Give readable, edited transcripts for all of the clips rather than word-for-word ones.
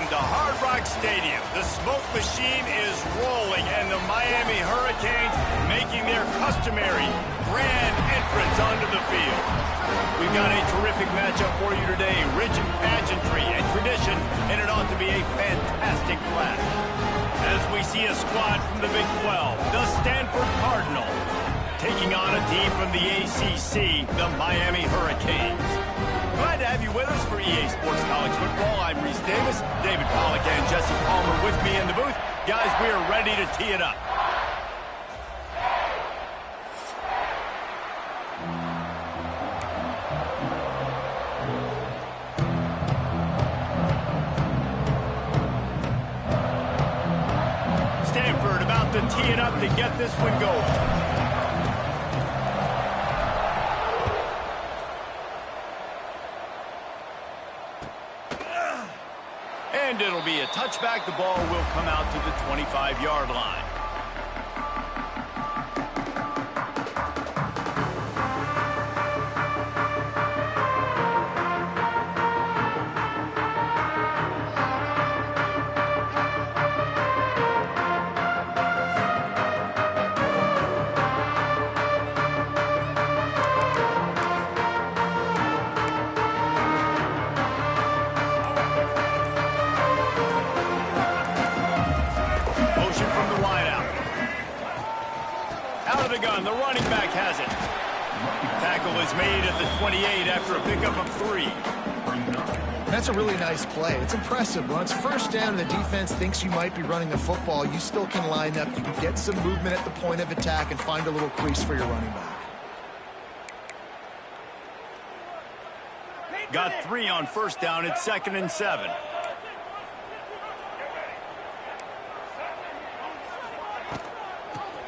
to Hard Rock Stadium. The smoke machine is rolling, and the Miami Hurricanes making their customary grand entrance onto the field. We've got a terrific matchup for you today, rich in pageantry and tradition, and it ought to be a fantastic clash. As we see a squad from the Big 12, the Stanford Cardinal, taking on a team from the ACC, the Miami Hurricanes. Glad to have you with us for EA Sports College Football. I'm Reese Davis, David Pollack and Jesse Palmer with me in the booth. Guys, we are ready to tee it up. Stanford about to tee it up to get this one going. And it'll be a touchback. The ball will come out to the 25-yard line. The running back has it. Tackle is made at the 28 after a pickup of 3. That's a really nice play. It's impressive. When it's first down and the defense thinks you might be running the football, you still can line up. You can get some movement at the point of attack and find a little crease for your running back. Got 3 on first down. It's 2nd and 7.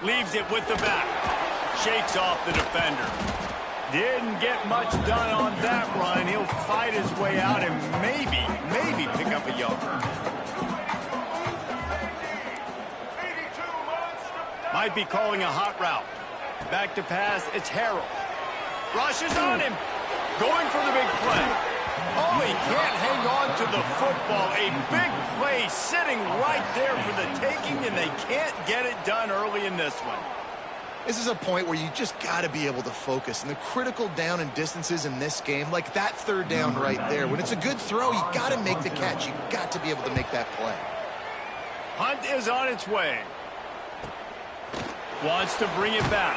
Leaves it with the back. Shakes off the defender. Didn't get much done on that run. He'll fight his way out and maybe pick up a yarder. Might be calling a hot route. Back to pass. It's Harrell. Rushes on him. Going for the big play. Oh, he can't hang on to the football. A big play sitting right there for the taking, and they can't get it done early in this one. This is a point where you just got to be able to focus. And the critical down and distances in this game, like that third down right there, when it's a good throw, you got to make the catch. You got to be able to make that play. Hunt is on its way. Wants to bring it back.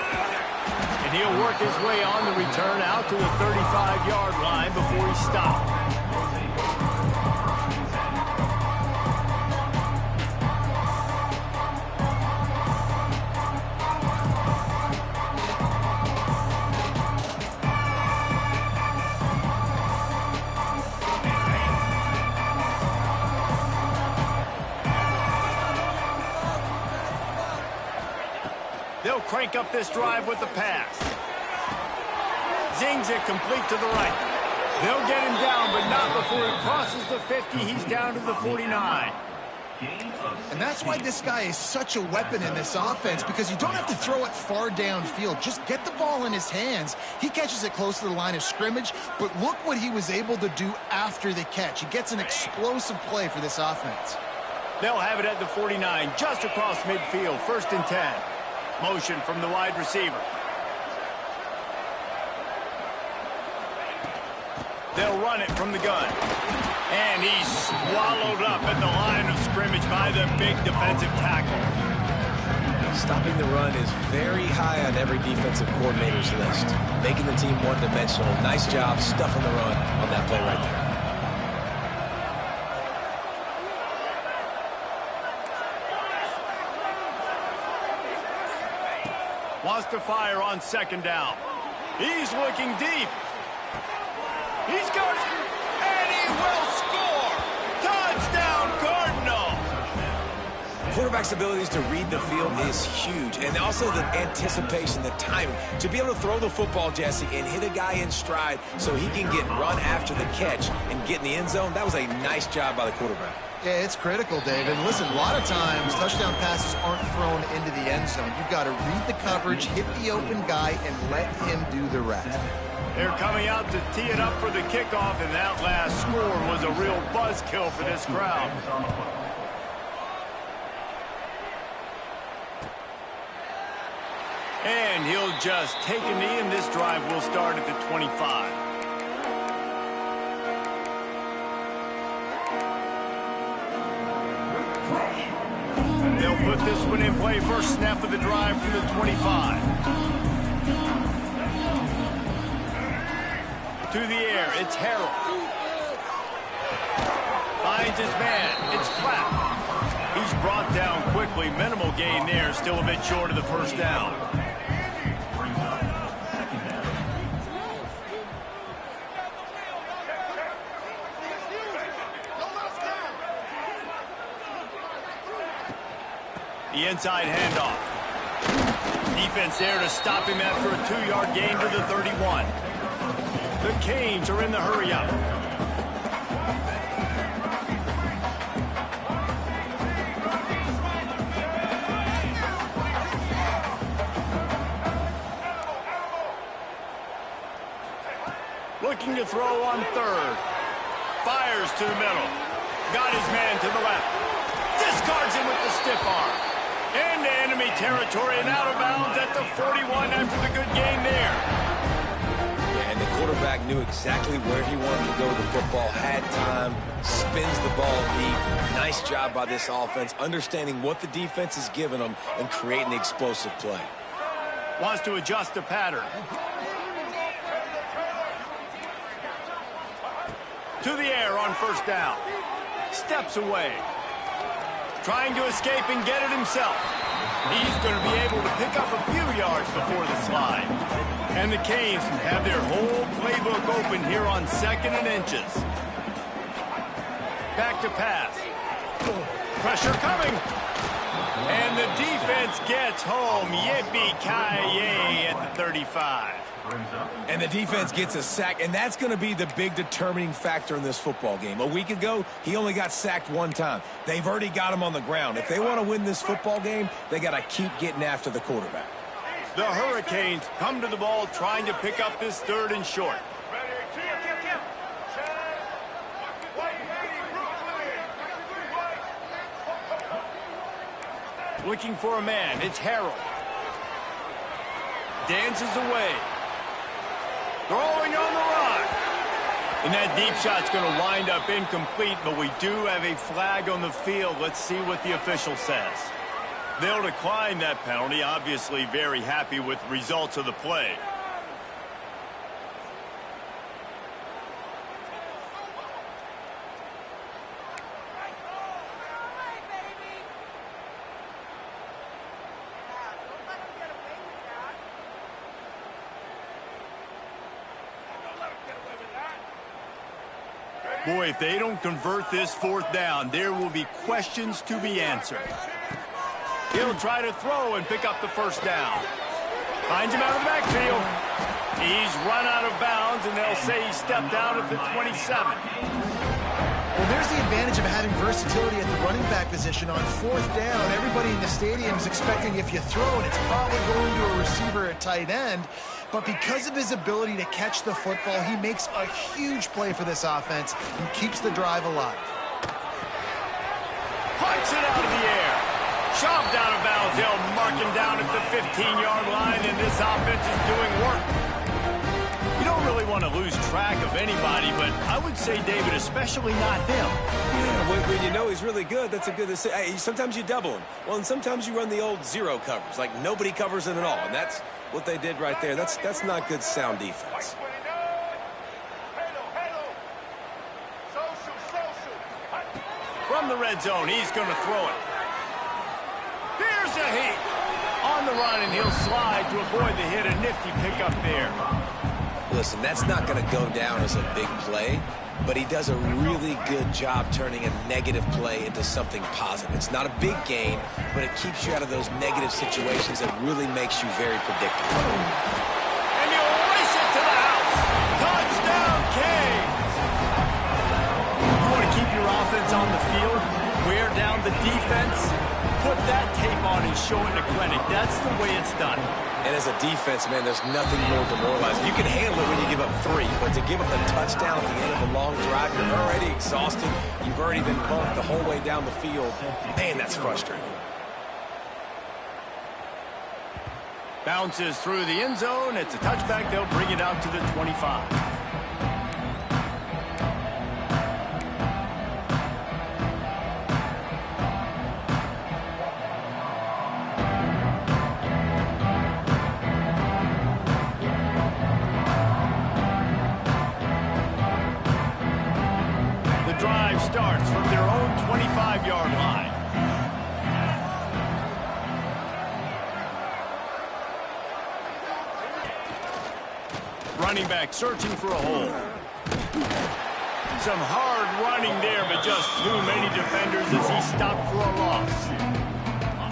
And he'll work his way on the return out to the 35-yard line before he stopped. They'll crank up this drive with the pass. Zings it complete to the right. They'll get him down, but not before he crosses the 50. He's down to the 49. And that's why this guy is such a weapon in this offense, because you don't have to throw it far downfield. Just get the ball in his hands. He catches it close to the line of scrimmage, but look what he was able to do after the catch. He gets an explosive play for this offense. They'll have it at the 49, just across midfield, 1st and 10. Motion from the wide receiver. They'll run it from the gun. And he's swallowed up at the line of scrimmage by the big defensive tackle. Stopping the run is very high on every defensive coordinator's list. Making the team one-dimensional. Nice job stuffing the run on that play right there. Wants to fire on 2nd down. He's looking deep. He's got it, and he will score! Touchdown, Cardinal! Quarterback's abilities to read the field is huge, and also the anticipation, the timing. To be able to throw the football, Jesse, and hit a guy in stride so he can get run after the catch and get in the end zone, that was a nice job by the quarterback. Yeah, it's critical, David. Listen, a lot of times touchdown passes aren't thrown into the end zone. You've got to read the coverage, hit the open guy, and let him do the rest. They're coming out to tee it up for the kickoff, and that last score was a real buzzkill for this crowd. And he'll just take a knee, and this drive will start at the 25. They'll put this one in play. First snap of the drive from the 25. To the air, it's Harold. Finds his man, it's Platt. He's brought down quickly. Minimal gain there, still a bit short of the first down. The inside handoff. Defense there to stop him after a 2-yard gain to the 31. The Canes are in the hurry-up. Looking to throw on third. Fires to the middle. Got his man to the left. Discards him with the stiff arm. Into enemy territory and out of bounds at the 41 after the good gain there. Yeah, and the quarterback knew exactly where he wanted to go with the football, had time, spins the ball deep. Nice job by this offense, understanding what the defense is giving them and creating the explosive play. Wants to adjust the pattern. To the air on first down. Steps away. Trying to escape and get it himself. He's going to be able to pick up a few yards before the slide. And the Canes have their whole playbook open here on 2nd and inches. Back to pass. Pressure coming. And the defense gets home. Yippee-ki-yay at the 35. And the defense gets a sack, and that's going to be the big determining factor in this football game. A week ago, he only got sacked one time. They've already got him on the ground. If they want to win this football game, they got to keep getting after the quarterback. The Hurricanes come to the ball trying to pick up this 3rd and short. Looking for a man. It's Harold. Dances away. Throwing on the run. And that deep shot's going to wind up incomplete, but we do have a flag on the field. Let's see what the official says. They'll decline that penalty. Obviously very happy with the results of the play. Boy, if they don't convert this 4th down, there will be questions to be answered. He'll try to throw and pick up the first down. Finds him out of the backfield. He's run out of bounds, and they'll say he stepped out at the 27. Well, there's the advantage of having versatility at the running back position. On 4th down, everybody in the stadium is expecting if you throw it, it's probably going to a receiver at tight end. But because of his ability to catch the football, he makes a huge play for this offense and keeps the drive alive. Punts it out of the air. Shoved out of bounds. They'll mark him down at the 15-yard line, and this offense is doing work. You don't really want to lose track of anybody, but I would say, David, especially not him. Yeah, when you know he's really good, that's a good decision. Hey, sometimes you double him. Well, and sometimes you run the old zero covers, like nobody covers him at all, and that's what they did right there. That's not good sound defense. From the red zone, he's going to throw it. Here's a hit. On the run, and he'll slide to avoid the hit. A nifty pickup there. Listen, that's not going to go down as a big play, but he does a really good job turning a negative play into something positive. It's not a big gain, but it keeps you out of those negative situations that really makes you very predictable. And he'll race it to the house. Touchdown, Canes. You want to keep your offense on the field, wear down the defense, put that tape on and show it in a clinic. That's the way it's done. And as a defense, man, there's nothing more demoralizing. You can handle it when you give up 3, but to give up a touchdown at the end of a long drive, you're already exhausted. You've already been bumped the whole way down the field. Man, that's frustrating. Bounces through the end zone. It's a touchback. They'll bring it out to the 25. Drive starts from their own 25-yard line. Running back searching for a hole. Some hard running there, but just too many defenders as he stopped for a loss.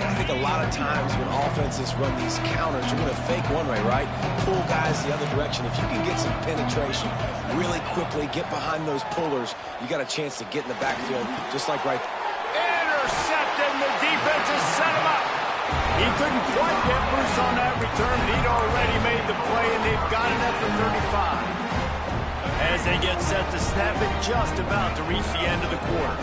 And I think a lot of times when offenses run these counters, you're going to fake one way, right? Pull guys the other direction. If you can get some penetration really quickly, get behind those pullers, you got a chance to get in the backfield, just like right. Intercepted, and the defense has set him up. He couldn't quite get loose on that return. He'd already made the play, and they've got it at the 35. As they get set to snap it, just about to reach the end of the quarter.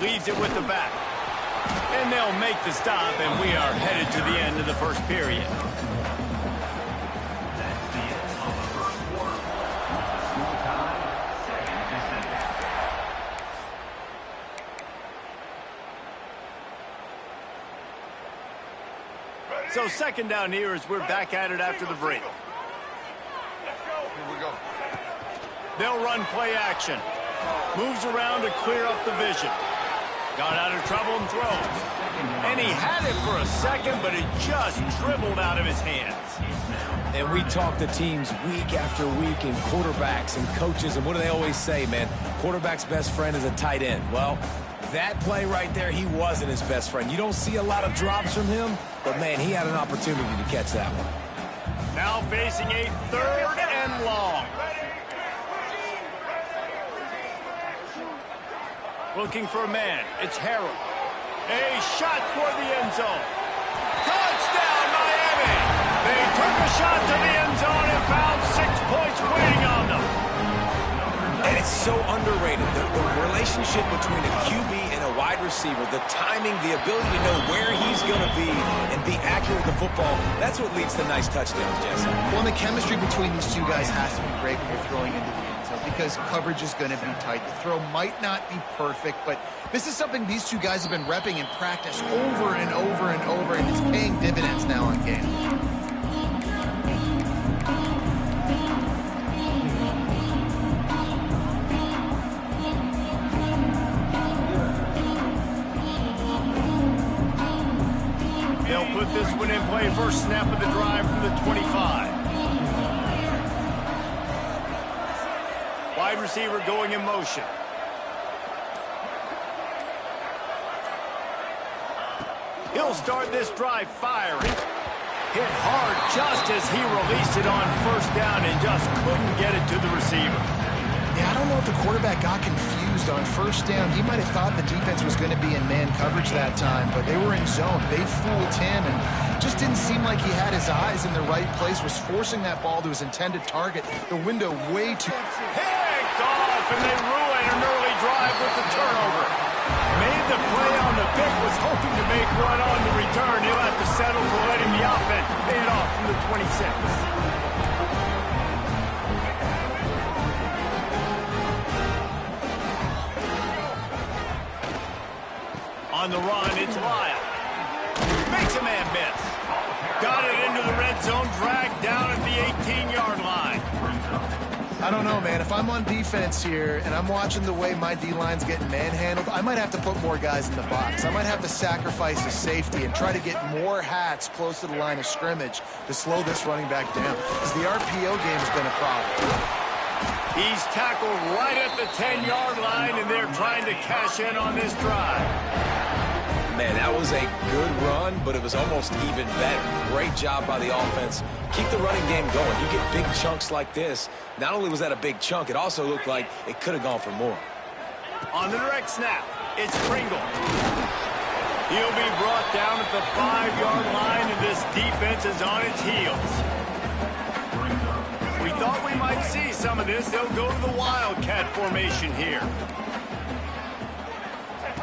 Leaves it with the back. And they'll make the stop, and we are headed to the end of the first period. So second down here as we're back at it after the break. Here we go. They'll run play action. Moves around to clear up the vision. Got out of trouble and throws. And he had it for a second, but it just dribbled out of his hands. And we talk to teams week after week and quarterbacks and coaches, and what do they always say, man? Quarterback's best friend is a tight end. Well, that play right there, he wasn't his best friend. You don't see a lot of drops from him, but, man, he had an opportunity to catch that one. Now facing a 3rd and long. Looking for a man. It's Harrell. A shot toward the end zone. Touchdown, Miami! They took a shot to the end zone and found 6 points waiting on them. And it's so underrated. The relationship between a QB and a wide receiver, the timing, the ability to know where he's going to be and be accurate with the football, that's what leads to nice touchdowns, Jesse. Well, and the chemistry between these two guys has to be great when you're throwing into the end zone because coverage is going to be tight. The throw might not be perfect, but this is something these two guys have been repping in practice over and over and over, and it's paying dividends now on game. They'll put this one in play. First snap of the drive from the 25. Wide receiver going in motion. He'll start this drive firing. Hit hard just as he released it on first down and just couldn't get it to the receiver. Yeah, I don't know if the quarterback got confused on first down. He might have thought the defense was going to be in man coverage that time, but they were in zone. They fooled him and just didn't seem like he had his eyes in the right place, was forcing that ball to his intended target. The window way too... Picked off, and they ruin an early drive with the turnover. Made the play on the pick, was hoping to make one on the return. He'll have to settle for letting the offense pay it off from the 26. On the run, it's Lyle. Makes a man miss. Got it into the red zone, dragged down at the 18-yard line. I don't know, man. If I'm on defense here and I'm watching the way my D-line's getting manhandled, I might have to put more guys in the box. I might have to sacrifice a safety and try to get more hats close to the line of scrimmage to slow this running back down. Because the RPO game has been a problem. He's tackled right at the 10-yard line, and they're trying to cash in on this drive. Man, that was a good run, but it was almost even better. Great job by the offense. Keep the running game going. You get big chunks like this. Not only was that a big chunk, it also looked like it could have gone for more. On the direct snap, it's Pringle. He'll be brought down at the 5-yard line, and this defense is on its heels. We thought we might see some of this. They'll go to the Wildcat formation here.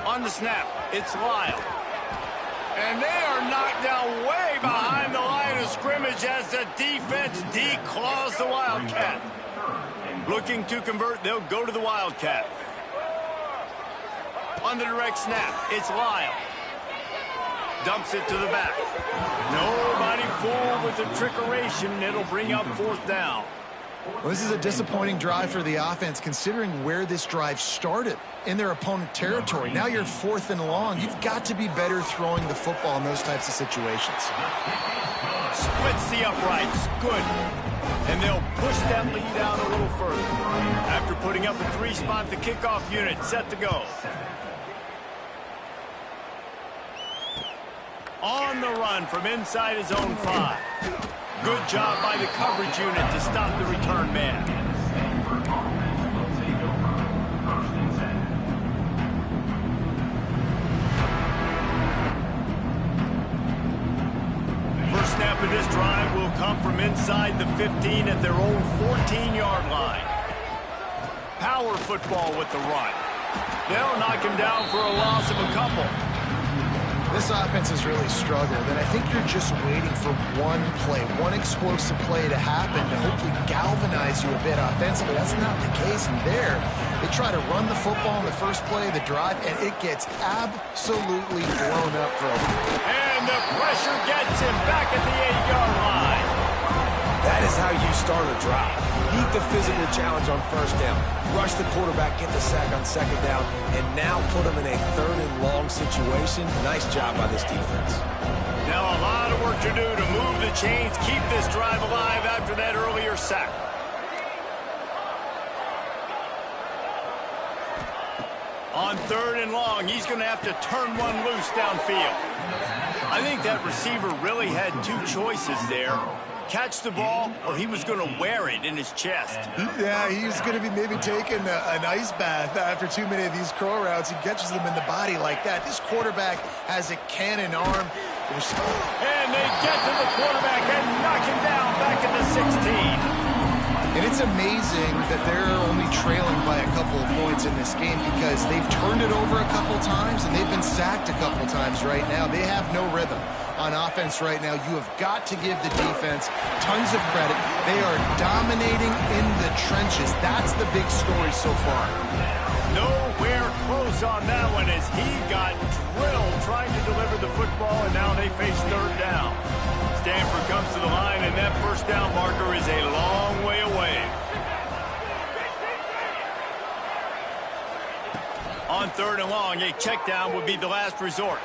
On the snap, it's Lyle. And they are knocked down way behind the line of scrimmage as the defense declaws the Wildcat. Looking to convert, they'll go to the Wildcat. On the direct snap, it's Lyle. Dumps it to the back. Nobody fooled with the trickeration. It'll bring up 4th down. Well, this is a disappointing drive for the offense, considering where this drive started in their opponent territory. Now you're 4th and long. You've got to be better throwing the football in those types of situations. Splits the uprights. Good. And they'll push that lead out a little further. After putting up a 3-spot, the kickoff unit set to go. On the run from inside his own 5. Good job by the coverage unit to stop the return man. First snap of this drive will come from inside the 15 at their own 14-yard line. Power football with the run. They'll knock him down for a loss of a couple. This offense has really struggled, and I think you're just waiting for one play, one explosive play to happen to hopefully galvanize you a bit offensively. That's not the case in there. They try to run the football in the first play of the drive, and it gets absolutely blown up for a loop. And the pressure gets him back at the 8-yard line. That is how you start a drive. Meet the physical challenge on 1st down. Rush the quarterback, get the sack on 2nd down, and now put him in a 3rd and long situation. Nice job by this defense. Now a lot of work to do to move the chains, keep this drive alive after that earlier sack. On 3rd and long, he's going to have to turn one loose downfield. I think that receiver really had 2 choices there. Catch the ball, or he was going to wear it in his chest. Yeah, he's going to be maybe taking an ice bath after too many of these crow routes. He catches them in the body like that. This quarterback has a cannon arm. And they get to the quarterback and knock him down back at the 16. And it's amazing that they're only trailing by a couple of points in this game because they've turned it over a couple times and they've been sacked a couple times right now. They have no rhythm on offense right now. You have got to give the defense tons of credit. They are dominating in the trenches. That's the big story so far. Nowhere close on that one as he got drilled trying to deliver the football, and now they face 3rd down. Stanford comes to the line, and that 1st down marker is a long way away. On 3rd and long, a check down would be the last resort.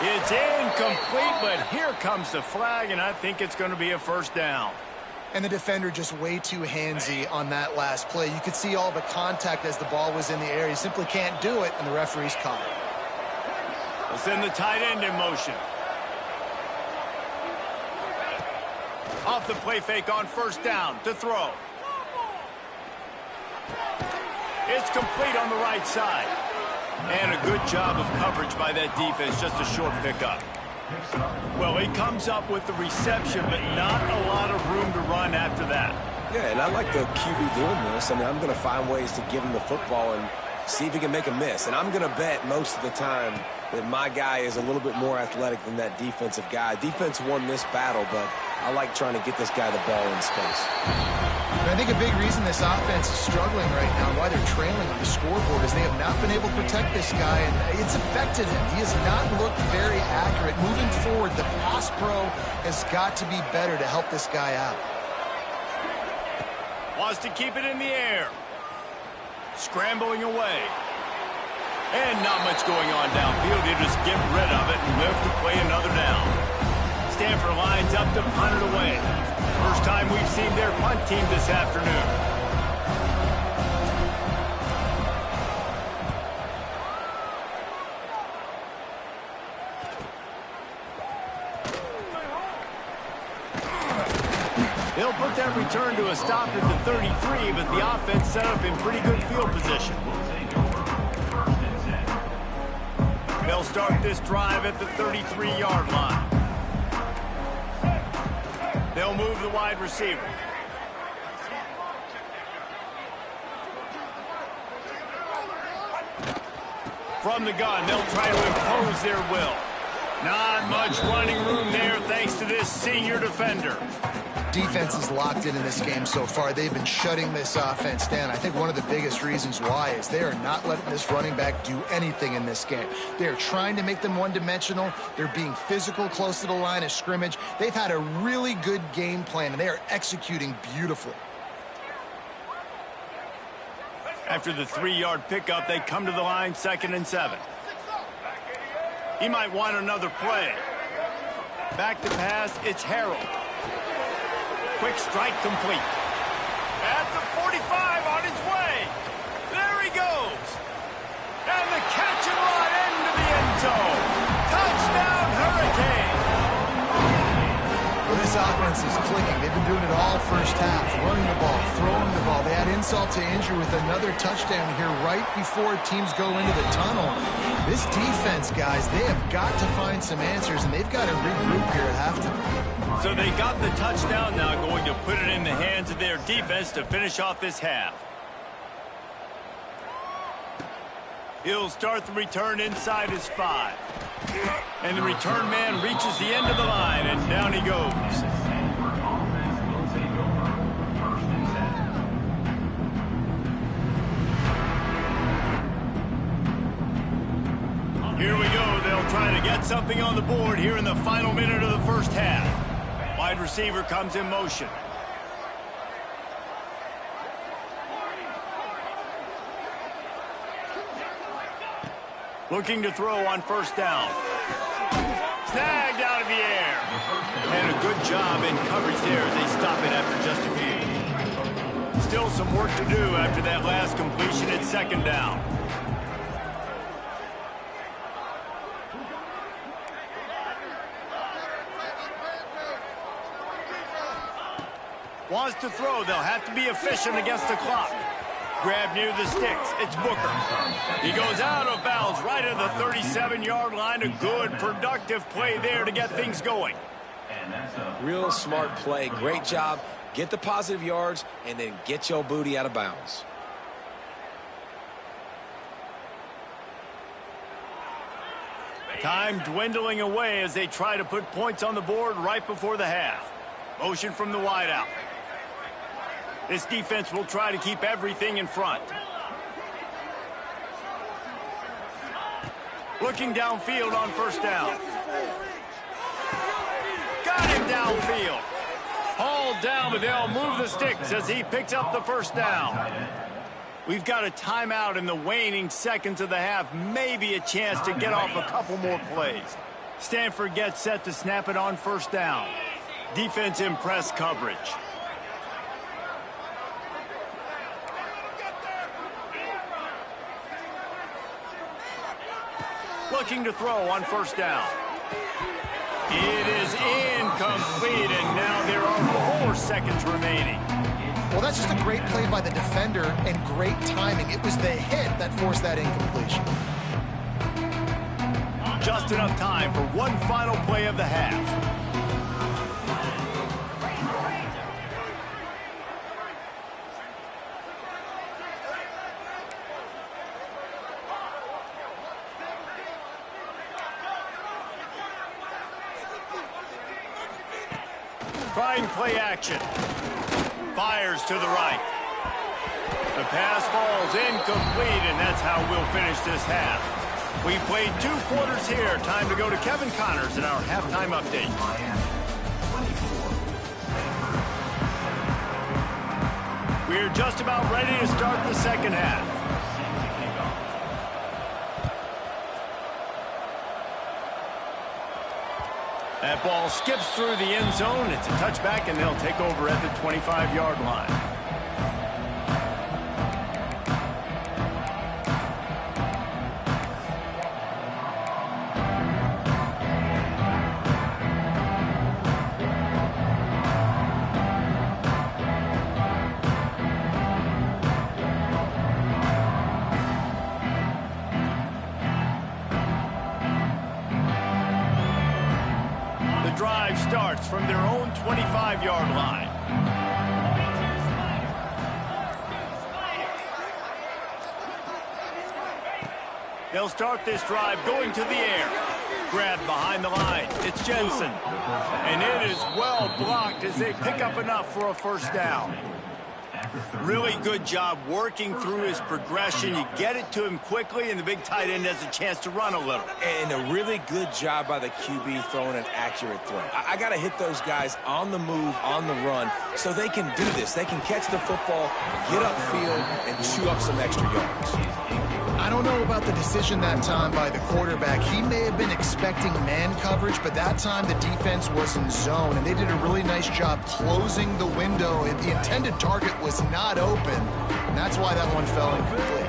It's incomplete, but here comes the flag, and I think it's going to be a 1st down. And the defender just way too handsy on that last play. You could see all the contact as the ball was in the air. He simply can't do it, and the referee's caught it. We'll send the tight end in motion. Off the play fake on 1st down to throw. It's complete on the right side. And a good job of coverage by that defense, just a short pickup. Well, he comes up with the reception, but not a lot of room to run after that. Yeah, and I like the QB doing this. I mean, I'm going to find ways to give him the football and see if he can make a miss. And I'm going to bet most of the time that my guy is a little bit more athletic than that defensive guy. Defense won this battle, but I like trying to get this guy the ball in space. And I think a big reason this offense is struggling right now and why they're trailing on the scoreboard is they have not been able to protect this guy, and it's affected him. He has not looked very accurate. Moving forward, the pass pro has got to be better to help this guy out. Wants to keep it in the air. Scrambling away. And not much going on downfield. He'll just get rid of it and live to play another down. Stanford lines up to punt it away. First time we've seen their punt team this afternoon. put that return to a stop at the 33, but the offense set up in pretty good field position. They'll start this drive at the 33-yard line. They'll move the wide receiver. From the gun, they'll try to impose their will. Not much running room there thanks to this senior defender. Defense is locked in this game so far. They've been shutting this offense down. I think one of the biggest reasons why is they are not letting this running back do anything in this game. They're trying to make them one-dimensional. They're being physical close to the line of scrimmage. They've had a really good game plan, and they are executing beautifully. After the 3-yard pickup, they come to the line 2nd and 7. He might want another play. Back to pass, it's Harold. Quick strike complete. At the 45 on his way. There he goes. And the catch and run into the end zone. Touchdown, Hurricane. Well, this offense is clicking. They've been doing it all first half. Running the ball, throwing the ball. They add insult to injury with another touchdown here right before teams go into the tunnel. This defense, guys, they have got to find some answers, and they've got to regroup here at halftime. So they got the touchdown, now going to put it in the hands of their defense to finish off this half. He'll start the return inside his 5. And the return man reaches the end of the line, and down he goes. Here we go. They'll try to get something on the board here in the final minute of the first half. Wide receiver comes in motion. Looking to throw on first down. Snagged out of the air. And a good job in coverage there. They stop it after just a few. Still some work to do after that last completion at 2nd down. Wants to throw. They'll have to be efficient against the clock. Grab near the sticks. It's Booker. He goes out of bounds right at the 37-yard line. A good, productive play there to get things going. Real smart play. Great job. Get the positive yards and then get your booty out of bounds. Time dwindling away as they try to put points on the board right before the half. Motion from the wideout. This defense will try to keep everything in front. Looking downfield on first down. Got him downfield. Hauled down, but they'll move the sticks as he picks up the first down. We've got a timeout in the waning seconds of the half. Maybe a chance to get off a couple more plays. Stanford gets set to snap it on first down. Defense in press coverage. Looking to throw on first down. It is incomplete, and now there are 4 seconds remaining. Well, that's just a great play by the defender and great timing. It was the hit that forced that incompletion. Just enough time for one final play of the half. Trying play action. Fires to the right. The pass falls incomplete, and that's how we'll finish this half. We played 2 quarters here. Time to go to Kevin Connors in our halftime update. We're just about ready to start the second half. That ball skips through the end zone. It's a touchback, and they'll take over at the 25-yard line. starts from their own 25-yard line. They'll start this drive going to the air. Grabbed behind the line. It's Jensen. And it is well blocked as they pick up enough for a first down. Really good job working through his progression. You get it to him quickly, and the big tight end has a chance to run a little. And a really good job by the QB throwing an accurate throw. I got to hit those guys on the move, on the run, so they can do this. They can catch the football, get upfield, and chew up some extra yards. I don't know about the decision that time by the quarterback. He may have been expecting man coverage, but that time the defense was in zone, and they did a really nice job closing the window. The intended target was not open, and that's why that one fell incomplete.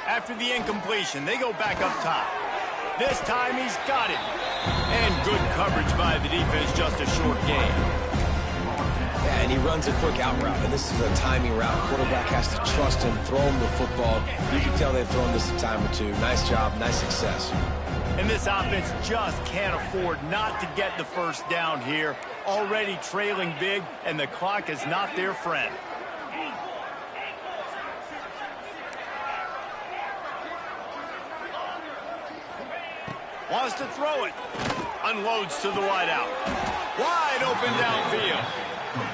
After the incompletion, they go back up top. This time he's got it. And good coverage by the defense, just a short gain. Yeah, and he runs a quick out route, and this is a timing route. Quarterback has to trust him, throw him the football. You can tell they've thrown this a time or two. Nice job, nice success. And this offense just can't afford not to get the first down here. Already trailing big, and the clock is not their friend. Wants to throw it. Unloads to the wideout. Wide open downfield.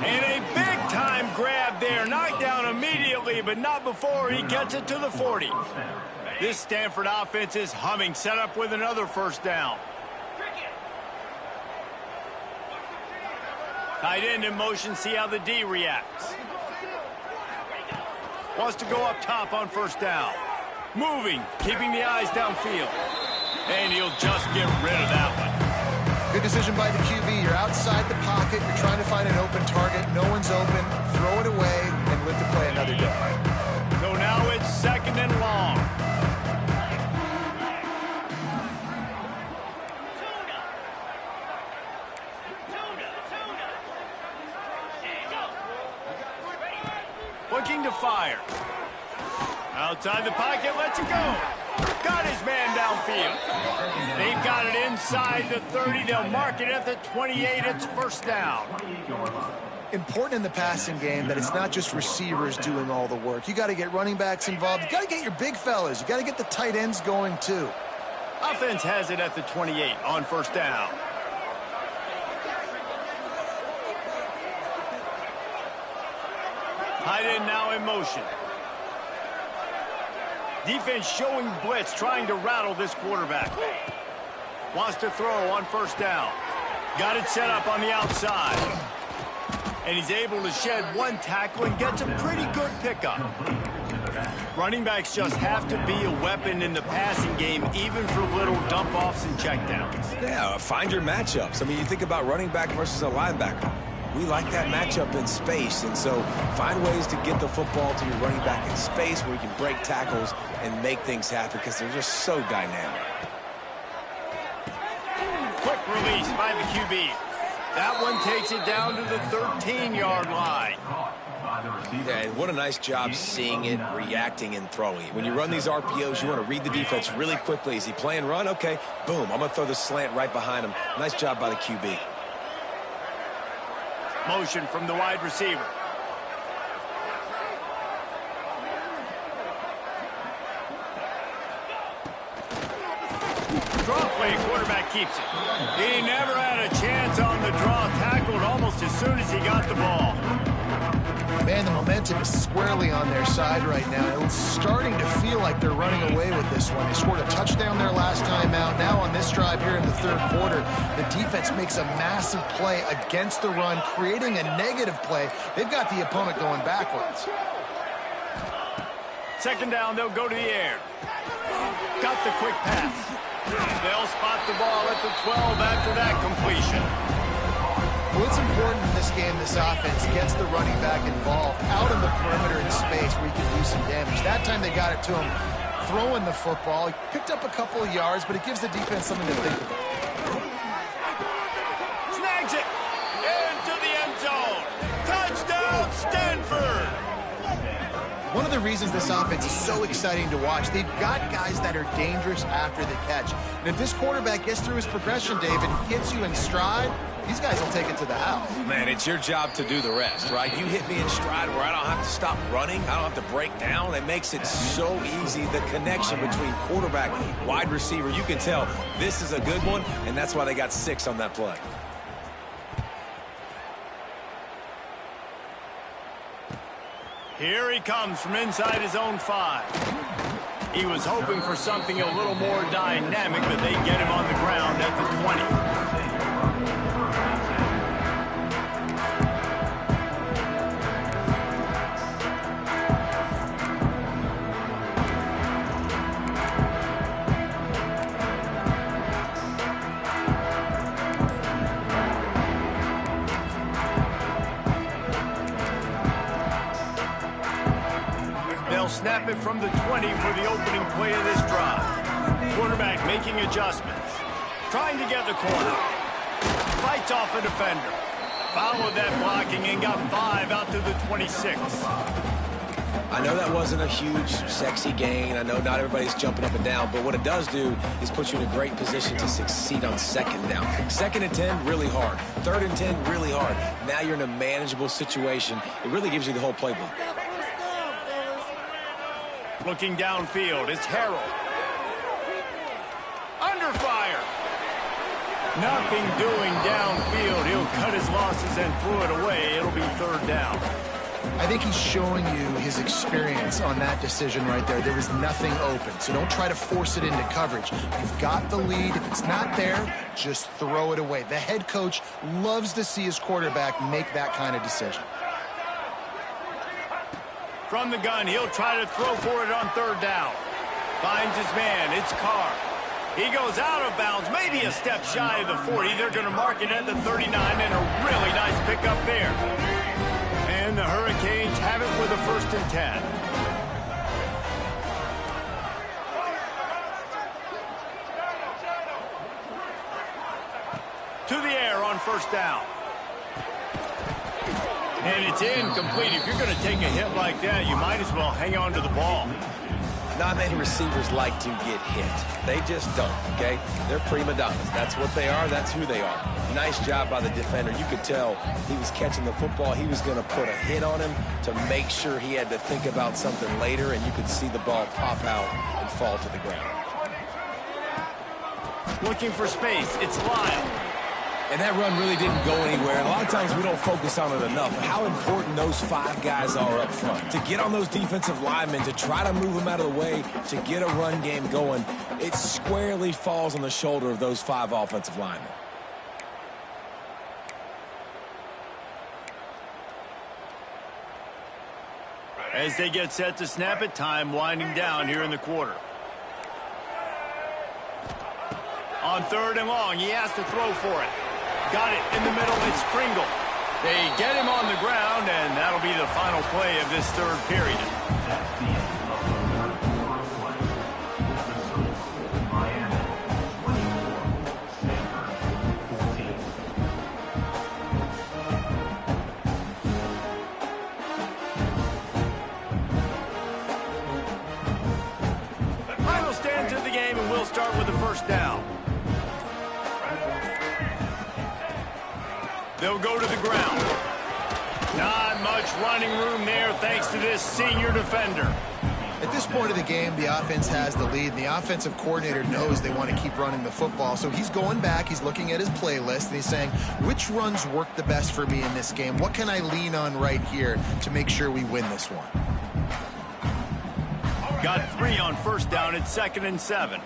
And a big-time grab there. Knocked down immediately, but not before he gets it to the 40. This Stanford offense is humming. Set up with another first down. Tight end in motion. See how the D reacts. Wants to go up top on first down. Moving. Keeping the eyes downfield. And he'll just get rid of that one. Good decision by the QB. You're outside the pocket. You're trying to find an open target. No one's open. Throw it away and live to play another day. So now it's second and long. Looking to fire. Outside the pocket, lets it go. Got his man downfield. They've got it inside the 30. They'll mark it at the 28. It's first down. Important in the passing game that it's not just receivers doing all the work. You got to get running backs involved. You got to get your big fellas. You got to get the tight ends going too. Offense has it at the 28 on first down. Tight end now in motion. Defense showing blitz, trying to rattle this quarterback. Wants to throw on first down. Got it set up on the outside. And he's able to shed one tackle and gets a pretty good pickup. Running backs just have to be a weapon in the passing game, even for little dump-offs and checkdowns. Yeah, find your matchups. I mean, you think about running back versus a linebacker. We like that matchup in space, and so find ways to get the football to your running back in space where you can break tackles and make things happen because they're just so dynamic. Quick release by the QB. That one takes it down to the 13-yard line. Yeah, and what a nice job seeing it, reacting, and throwing it. When you run these RPOs, you want to read the defense really quickly. Is he playing run? Okay, boom, I'm going to throw the slant right behind him. Nice job by the QB. Motion from the wide receiver. Draw play, quarterback keeps it. He never had a chance on the draw. Tackled almost as soon as he got the ball. Man, the momentum is squarely on their side right now. It's starting to feel like they're running away with this one. They scored a touchdown their last time out. Now on this drive here in the third quarter, the defense makes a massive play against the run, creating a negative play. They've got the opponent going backwards. Second down, they'll go to the air. Got the quick pass. They'll spot the ball at the 12 after that completion. Well, it's important in this game, this offense gets the running back involved out in the perimeter in space where he can do some damage. That time they got it to him throwing the football. He picked up a couple of yards, but it gives the defense something to think about. Snags it into the end zone. Touchdown, Stanford! One of the reasons this offense is so exciting to watch. They've got guys that are dangerous after the catch. And if this quarterback gets through his progression, David, hits you in stride, these guys will take it to the house. Man, it's your job to do the rest, right? You hit me in stride where I don't have to stop running. I don't have to break down. It makes it so easy. The connection between quarterback, wide receiver, you can tell this is a good one, and that's why they got 6 on that play. Here he comes from inside his own 5. He was hoping for something a little more dynamic, but they get him on the ground at the 20. Snap it from the 20 for the opening play of this drive. Quarterback making adjustments. Trying to get the corner. Fights off a defender. Followed that blocking and got 5 out to the 26. I know that wasn't a huge, sexy gain. I know not everybody's jumping up and down, but what it does do is put you in a great position to succeed on 2nd down. 2nd and 10, really hard. 3rd and 10, really hard. Now you're in a manageable situation. It really gives you the whole playbook. Looking downfield, it's Harold. Under fire. Nothing doing downfield. He'll cut his losses and throw it away. It'll be 3rd down. I think he's showing you his experience on that decision right there. There was nothing open, so don't try to force it into coverage. You've got the lead. If it's not there, just throw it away. The head coach loves to see his quarterback make that kind of decision. From the gun, he'll try to throw for it on 3rd down. Finds his man. It's Carr. He goes out of bounds, maybe a step shy of the 40. They're going to mark it at the 39, and a really nice pickup there. And the Hurricanes have it with a 1st and 10. To the air on 1st down. And it's incomplete. If you're going to take a hit like that, you might as well hang on to the ball. Not many receivers like to get hit. They just don't, okay? They're prima donnas. That's what they are. That's who they are. Nice job by the defender. You could tell he was catching the football. He was going to put a hit on him to make sure he had to think about something later, and you could see the ball pop out and fall to the ground. Looking for space. It's Lyle. And that run really didn't go anywhere. And a lot of times we don't focus on it enough. How important those 5 guys are up front. To get on those defensive linemen, to try to move them out of the way, to get a run game going, it squarely falls on the shoulder of those 5 offensive linemen. As they get set to snap it, time winding down here in the quarter. On 3rd and long, he has to throw for it. Got it in the middle, it's Pringle. They get him on the ground, and that'll be the final play of this 3rd period. Final stand to the game, and we'll start with the 1st down. They'll go to the ground. Not much running room there thanks to this senior defender. At this point of the game, the offense has the lead, and the offensive coordinator knows they want to keep running the football. So he's going back, he's looking at his playlist, and he's saying, which runs work the best for me in this game? What can I lean on right here to make sure we win this one? Got 3 on 1st down. It's 2nd and 7.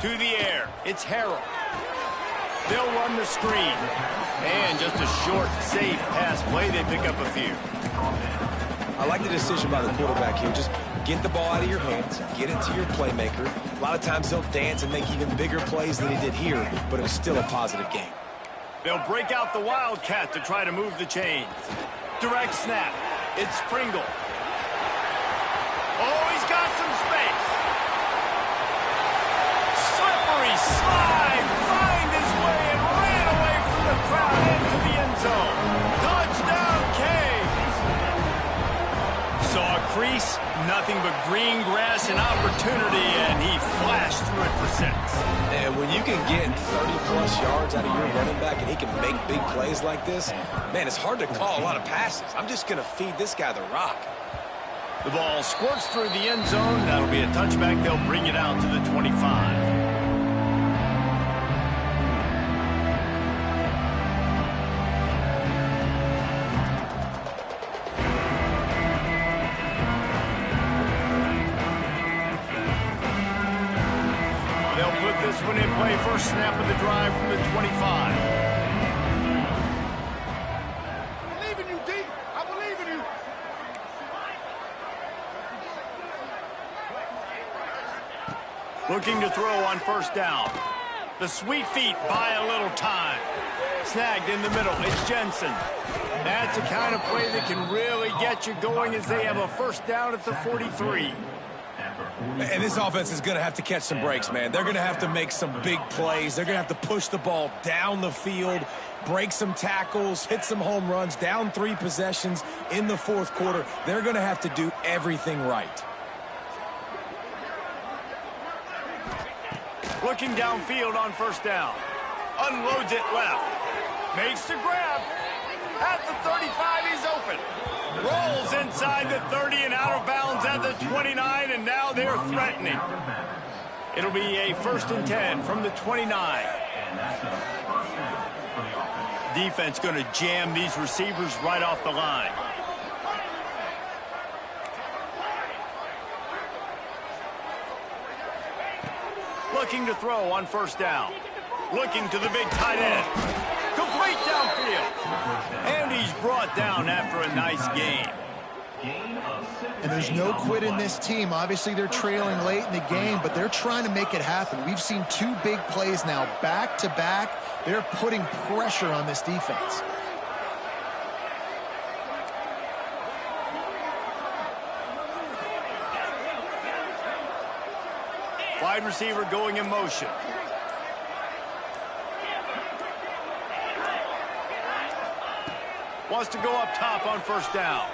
To the air. It's Harold. They'll run the screen. And just a short, safe pass play. They pick up a few. I like the decision by the quarterback here. Just get the ball out of your hands, get it to your playmaker. A lot of times he'll dance and make even bigger plays than he did here, but it was still a positive game. They'll break out the Wildcat to try to move the chains. Direct snap. It's Pringle. Oh, he's got some space. Slippery slide. Find his way and ran away from the crowd into the end zone. Touchdown, Canes. you can get 30-plus yards out of your running back and he can make big plays like this, man, it's hard to call a lot of passes. I'm just going to feed this guy the rock. The ball squirts through the end zone. That'll be a touchback. They'll bring it out to the 25. This one in play, first snap of the drive from the 25. I believe in you, D. I believe in you. Looking to throw on first down. The sweet feet buy a little time. Snagged in the middle. It's Jensen. That's the kind of play that can really get you going as they have a first down at the 43. And this offense is going to have to catch some breaks, man. They're going to have to make some big plays. They're going to have to push the ball down the field, break some tackles, hit some home runs, down 3 possessions in the fourth quarter. They're going to have to do everything right. Looking downfield on first down. Unloads it left. Makes the grab. At the 35, he's open. Rolls inside the 30 and out of bounds at the 29, and now they're threatening. It'll be a 1st and 10 from the 29. Defense going to jam these receivers right off the line. Looking to throw on first down. Looking to the big tight end. Complete downfield. And he's brought down after a nice game. And there's no quit in this team. Obviously, they're trailing late in the game, but they're trying to make it happen. We've seen 2 big plays now, back-to-back. They're putting pressure on this defense. Wide receiver going in motion. Wants to go up top on first down.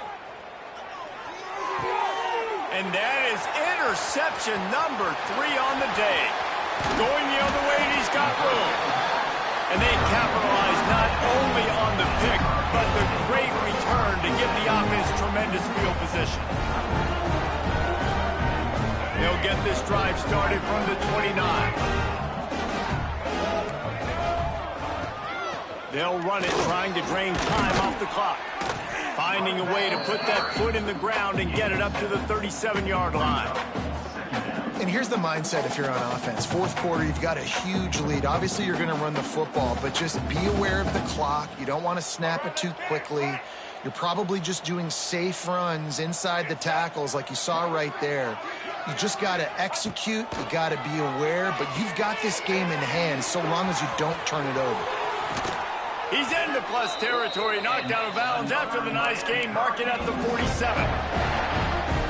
And that is interception number 3 on the day. Going the other way, and he's got room. And they capitalize not only on the pick, but the great return to give the offense tremendous field position. They'll get this drive started from the 29. They'll run it, trying to drain time off the clock. Finding a way to put that foot in the ground and get it up to the 37-yard line. And here's the mindset if you're on offense. Fourth quarter, you've got a huge lead. Obviously, you're going to run the football, but just be aware of the clock. You don't want to snap it too quickly. You're probably just doing safe runs inside the tackles like you saw right there. You just got to execute. You got to be aware, but you've got this game in hand so long as you don't turn it over. He's into plus territory, knocked out of bounds after the nice game, marking at the 47.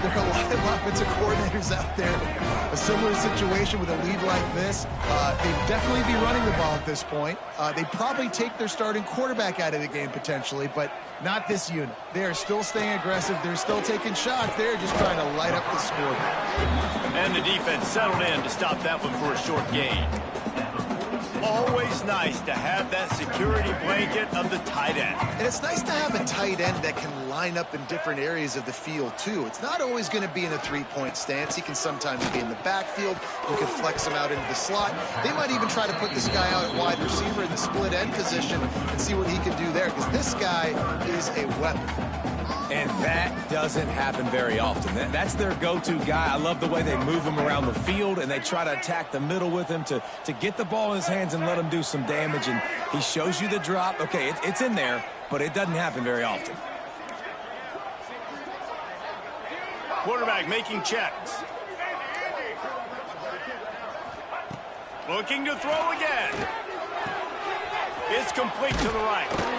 There are a lot of offensive coordinators out there. A similar situation with a lead like this. They'd definitely be running the ball at this point. They'd probably take their starting quarterback out of the game potentially, but not this unit. They are still staying aggressive. They're still taking shots. They're just trying to light up the scoreboard. And the defense settled in to stop that one for a short gain. Always nice to have that security blanket of the tight end. And it's nice to have a tight end that can line up in different areas of the field, too. It's not always going to be in a three-point stance. He can sometimes be in the backfield. You can flex him out into the slot. They might even try to put this guy out at wide receiver in the split end position and see what he can do there, because this guy is a weapon. And that doesn't happen very often. That's their go-to guy. I love the way they move him around the field, and they try to attack the middle with him to get the ball in his hands and let him do some damage. And he shows you the drop. Okay, it's in there, but it doesn't happen very often. Quarterback making checks. Looking to throw again. It's complete to the right.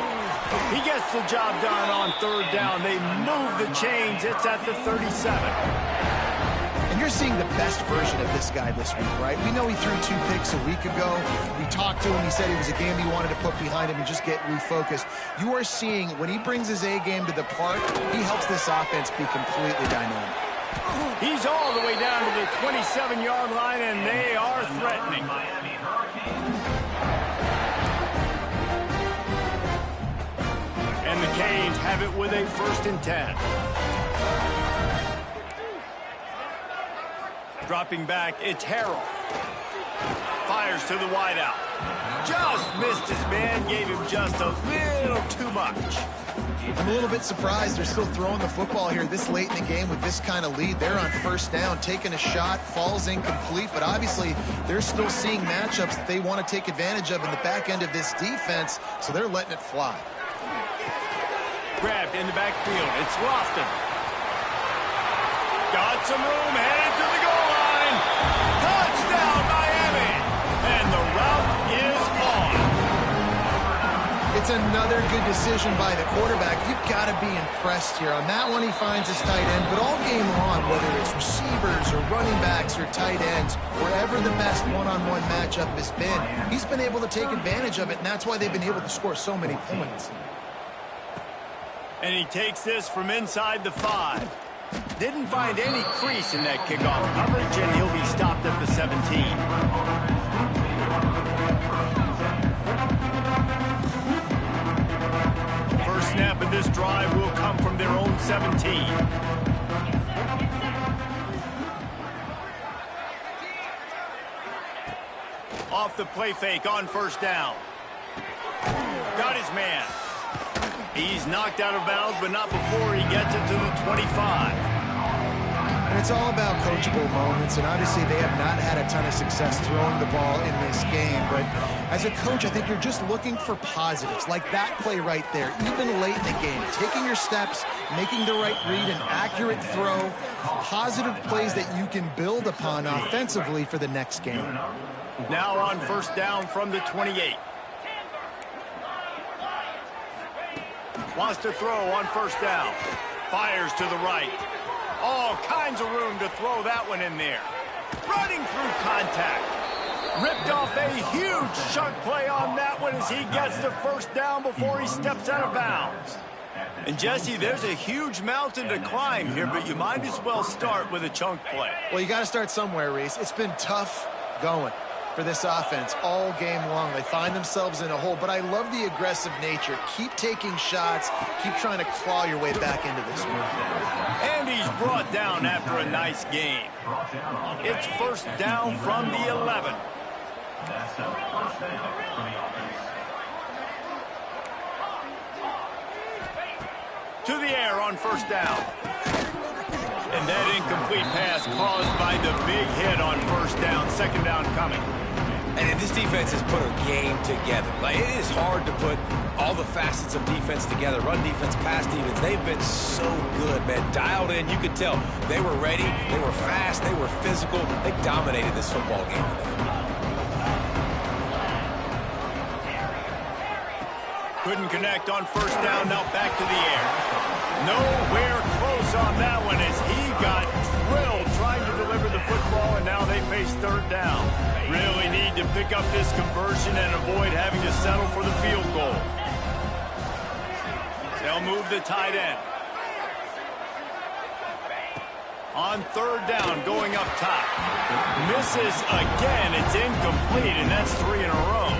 He gets the job done on third down. They move the chains. It's at the 37. And you're seeing the best version of this guy this week, right? We know he threw 2 picks a week ago. We talked to him. He said it was a game he wanted to put behind him and just get refocused. You are seeing when he brings his A game to the park, he helps this offense be completely dynamic. He's all the way down to the 27-yard line, and they are threatening. Hurricanes have it with a 1st and 10. Dropping back, it's Harrell. Fires to the wideout. Just missed his man, gave him just a little too much. I'm a little bit surprised they're still throwing the football here this late in the game with this kind of lead. They're on 1st down, taking a shot, falls incomplete, but obviously they're still seeing matchups that they want to take advantage of in the back end of this defense, so they're letting it fly. Grabbed in the backfield, it's Lofton. Got some room, headed to the goal line. Touchdown, Miami! And the route is on. It's another good decision by the quarterback. You've got to be impressed here. On that one, he finds his tight end, but all game long, whether it's receivers or running backs or tight ends, wherever the best one-on-one matchup has been, he's been able to take advantage of it, and that's why they've been able to score so many points. And he takes this from inside the 5. Didn't find any crease in that kickoff coverage, and he'll be stopped at the 17. First snap of this drive will come from their own 17. Off the play fake on 1st down. Got his man. He's knocked out of bounds, but not before he gets it to the 25. And it's all about coachable moments, and obviously they have not had a ton of success throwing the ball in this game. But as a coach, I think you're just looking for positives, like that play right there, even late in the game. Taking your steps, making the right read, an accurate throw, positive plays that you can build upon offensively for the next game. Now on 1st down from the 28. Wants to throw on 1st down. Fires to the right. All kinds of room to throw that one in there. Running through contact. Ripped off a huge chunk play on that one as he gets the 1st down before he steps out of bounds. And Jesse, there's a huge mountain to climb here, but you might as well start with a chunk play. Well, you got to start somewhere, Reese. It's been tough going for this offense all game long. They find themselves in a hole, but I love the aggressive nature. Keep taking shots. Keep trying to claw your way back into this one. And he's brought down after a nice game. It's 1st down from the 11. To the air on 1st down. And that incomplete pass caused by the big hit on 1st down. 2nd down coming. And this defense has put a game together. Like, it is hard to put all the facets of defense together. Run defense, pass defense. They've been so good, man. Dialed in. You could tell they were ready. They were fast. They were physical. They dominated this football game today. Couldn't connect on 1st down. Now back to the air. Nowhere close on that one as he got drilled trying to deliver the football, and now they face 3rd down. Really need to pick up this conversion and avoid having to settle for the field goal. They'll move the tight end. On 3rd down, going up top. Misses again. It's incomplete, and that's 3 in a row.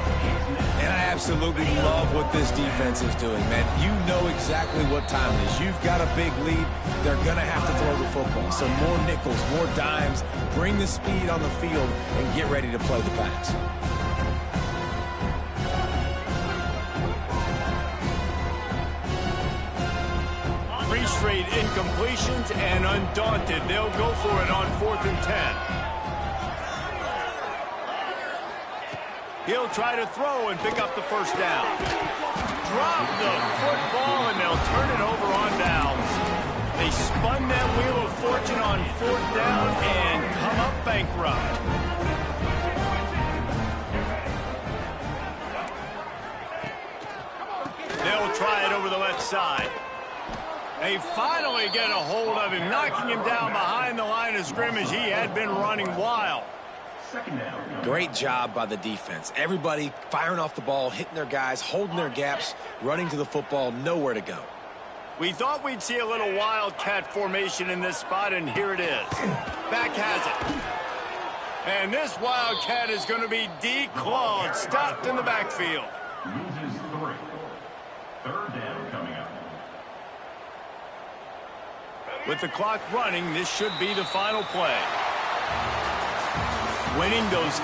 And I absolutely love what this defense is doing, man. You know exactly what time it is. You've got a big lead. They're going to have to throw the football. So more nickels, more dimes. Bring the speed on the field and get ready to play the pass. 3 straight incompletions, and undaunted, they'll go for it on 4th and 10. He'll try to throw and pick up the 1st down. Drop the football, and they'll turn it over on downs. They spun that wheel of fortune on 4th down and come up bankrupt. They'll try it over the left side. They finally get a hold of him, knocking him down behind the line of scrimmage. He had been running wild. Great job by the defense. Everybody firing off the ball, hitting their guys, holding their gaps, running to the football, nowhere to go. We thought we'd see a little wildcat formation in this spot, and here it is. Back has it. And this wildcat is going to be declawed, stopped in the backfield. Loses 3. 3rd down coming up. With the clock running, this should be the final play. Winning those